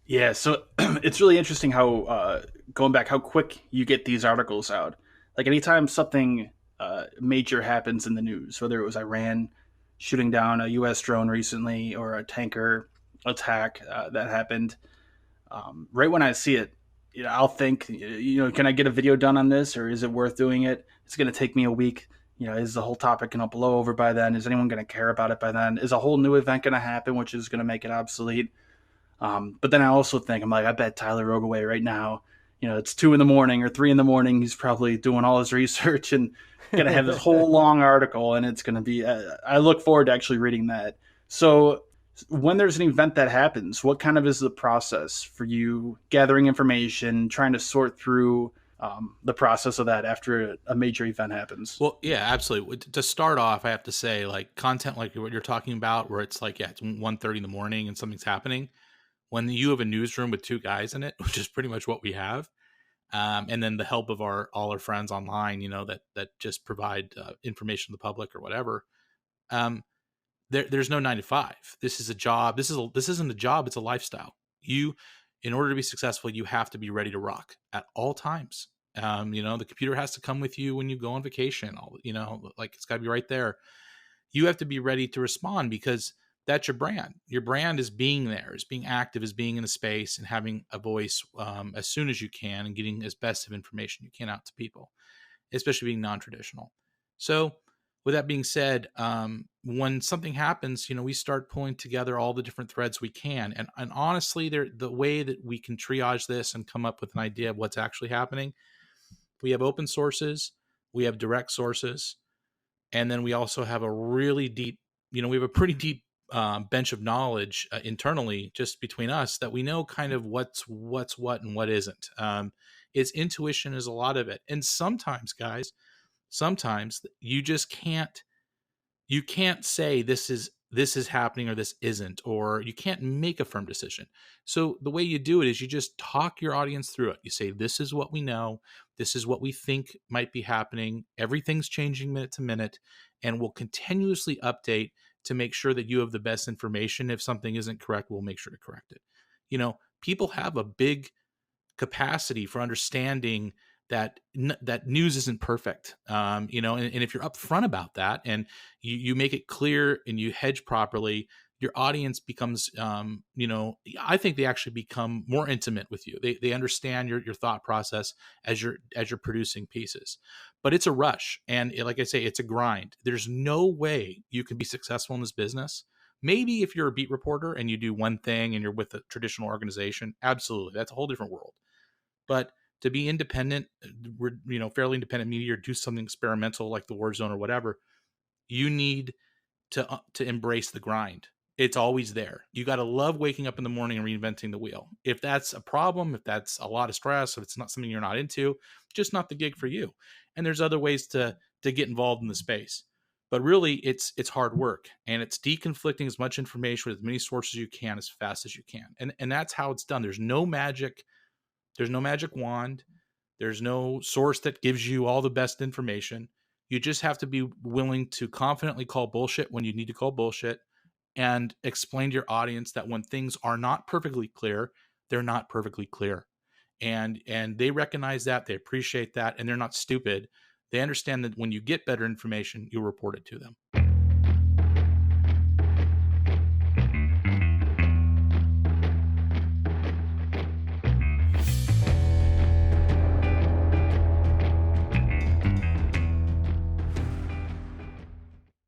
Yeah, so it's really interesting how going back how quick you get these articles out. Like anytime something major happens in the news, whether it was Iran shooting down a U.S. drone recently or a tanker attack that happened, right when I see it, I'll think, can I get a video done on this, or is it worth doing it? It's going to take me a week. Is the whole topic going to blow over by then? Is anyone going to care about it by then? Is a whole new event going to happen, which is going to make it obsolete? But then I also think I'm like, I bet Tyler Rogoway right now, it's 2 in the morning or 3 in the morning. He's probably doing all his research and gonna have this whole long article, and it's gonna be. I look forward to actually reading that. So when there's an event that happens, what kind of is the process for you gathering information, trying to sort through the process of that after a major event happens? Well, yeah, absolutely. To start off, I have to say, like content like what you're talking about, where it's like, yeah, it's 1:30 in the morning and something's happening. When you have a newsroom with two guys in it, which is pretty much what we have, and then the help of our all our friends online, that just provide information to the public or whatever. Um, there's no 9 to 5. This is a job. This isn't a job. It's a lifestyle. In order to be successful, you have to be ready to rock at all times. The computer has to come with you when you go on vacation. Like it's got to be right there. You have to be ready to respond because that's your brand. Your brand is being there, is being active, is being in a space and having a voice as soon as you can and getting as best of information you can out to people, especially being non-traditional. So with that being said, when something happens, we start pulling together all the different threads we can. And honestly, the way that we can triage this and come up with an idea of what's actually happening, we have open sources, we have direct sources, and then we also have a really deep, we have a pretty deep bench of knowledge internally just between us that we know kind of what's what and what isn't. It's intuition is a lot of it. And sometimes, guys, sometimes you can't say this is happening or this isn't, or you can't make a firm decision. So the way you do it is you just talk your audience through it. You say, this is what we know, this is what we think might be happening, everything's changing minute to minute, and we'll continuously update to make sure that you have the best information. If something isn't correct, we'll make sure to correct it. People have a big capacity for understanding that news isn't perfect. And if you're upfront about that and you make it clear and you hedge properly, your audience becomes, I think they actually become more intimate with you. They understand your thought process as you're producing pieces. But it's a rush, and like I say, it's a grind. There's no way you can be successful in this business. Maybe if you're a beat reporter and you do one thing and you're with a traditional organization, absolutely, that's a whole different world. But to be independent, fairly independent media, or do something experimental like the War Zone or whatever, you need to embrace the grind. It's always there. You got to love waking up in the morning and reinventing the wheel. If that's a problem, if that's a lot of stress, if it's not something you're not into, just not the gig for you. And there's other ways to get involved in the space. But really, it's hard work, and it's deconflicting as much information with as many sources you can as fast as you can. And that's how it's done. There's no magic wand. There's no source that gives you all the best information. You just have to be willing to confidently call bullshit when you need to call bullshit, and explain to your audience that when things are not perfectly clear, they're not perfectly clear. And they recognize that, they appreciate that, and they're not stupid. They understand that when you get better information, you'll report it to them.